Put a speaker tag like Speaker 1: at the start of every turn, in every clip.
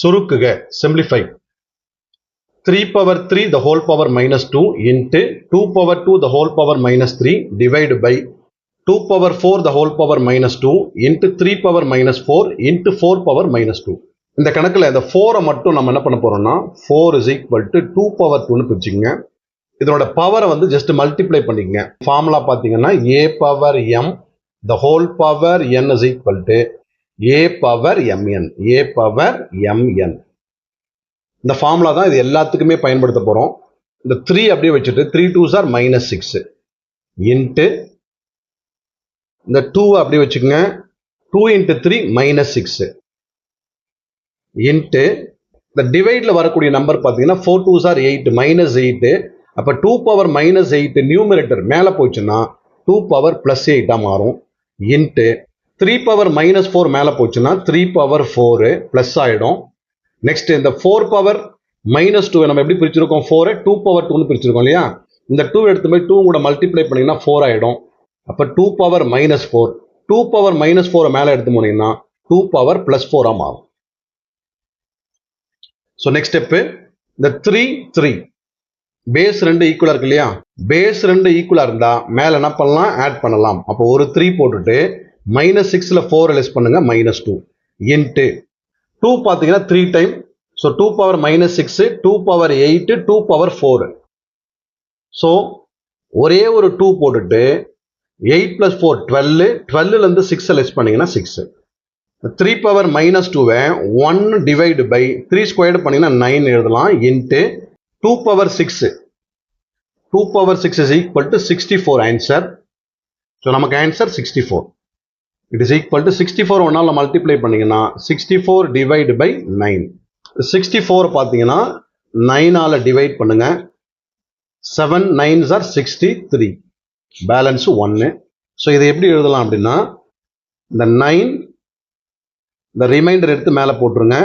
Speaker 1: சுருக்குக simplify 3 power 3 the whole power minus 2 into 2 power 2 the whole power minus 3 divided by 2 power 4 the whole power minus 2 into 3 power minus 4 into 4 power minus 2. இந்த கணக்கில் இந்த 4 மட்டும் நம்ம என்ன பண்ண போறோம்னா 4 is equal to 2 power 2 பிரிச்சுங்க. இதனோட பவரை வந்து ஜஸ்ட் மல்டிப்ளை பண்ணிக்கங்க. ஃபார்முலா பார்த்தீங்கன்னா a power m the whole power n is equal to a power mn. a power mn. இந்த ஃபார்முலா தான் இது எல்லாத்துக்குமே பயன்படுத்த போறோம். இந்த 3 அப்படியே வச்சுட்டு 3 2s are minus 6 into இந்த 2 அப்படியே வச்சுக்கோங்க 2 into 3 minus 6 into இந்த டிவைட்ல வரக்கூடிய நம்பர் பார்த்தீங்கன்னா 4 2s are 8 minus 8. அப்போ 2 power minus 8 நியூமரேட்டர் மேலே போச்சுன்னா 2 power plus 8 மாறும். into 3 power minus 4 மேலே போச்சுன்னா 3 power 4 plus ஆயிடும். நெக்ஸ்ட் இந்த 4 பவர் மைனஸ் 2 நம்ம எப்படி பிரிச்சிருக்கோம் 4 2 பவர் 2 பிரிச்சிருக்கோம் இல்லையா. இந்த 2 எடுத்து போய் 2 கூட மல்டிப்ளை பண்ணீங்கன்னா 4 ஆயிடும். அப்போ 2 பவர் மைனஸ் 4 2 பவர் மைனஸ் 4 மேலே எடுத்து போனீங்கன்னா 2 பவர் பிளஸ் 4 மாறும். ஸோ நெக்ஸ்ட் ஸ்டெப்பு இந்த 3 3 பேஸ் 2 ஈக்குவலா இருக்கு இல்லையா. பேஸ் 2 ஈக்குவலா இருந்தா மேல என்ன பண்ணலாம் ஆட் பண்ணலாம். அப்போ ஒரு 3 போட்டுட்டு மைனஸ் 6ல 4 லெஸ் பண்ணுங்க மைனஸ் 2 இன்ட்டு 2 பார்த்தீங்கன்னா 3 time. So 2 power minus 6 2 power 8 2 power 4. So ஒரே ஒரு 2 போட்டுட்டு 8 பிளஸ் 4 12 12லேருந்து 6 லெஸ் பண்ணீங்கன்னா 6. 3 பவர் மைனஸ் 2வை 1 டிவைடு பை 3 ஸ்கொயர்டு பண்ணீங்கன்னா 9 எழுதலாம் into 2 power 6 2 power 6 is equal to 64 answer. So நமக்கு answer 64. It is equal to 64 ஒன்னால மல்டிப்ளை பண்ணீங்கன்னா 64 டிவைட் பை 9. 64 பார்த்தீங்கன்னா 9ஆல டிவைட் பண்ணுங்க 7 9s are 63 பேலன்ஸ் 1. ஸோ இதை எப்படி எழுதலாம் அப்படின்னா இந்த 9 இந்த ரிமைண்டர் எடுத்து மேலே போட்டுருங்க.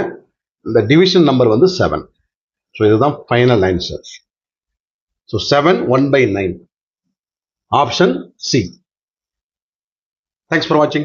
Speaker 1: இந்த டிவிஷன் நம்பர் வந்து 7. ஸோ இதுதான் final answer. So 7 1/9 option C. Thanks for watching.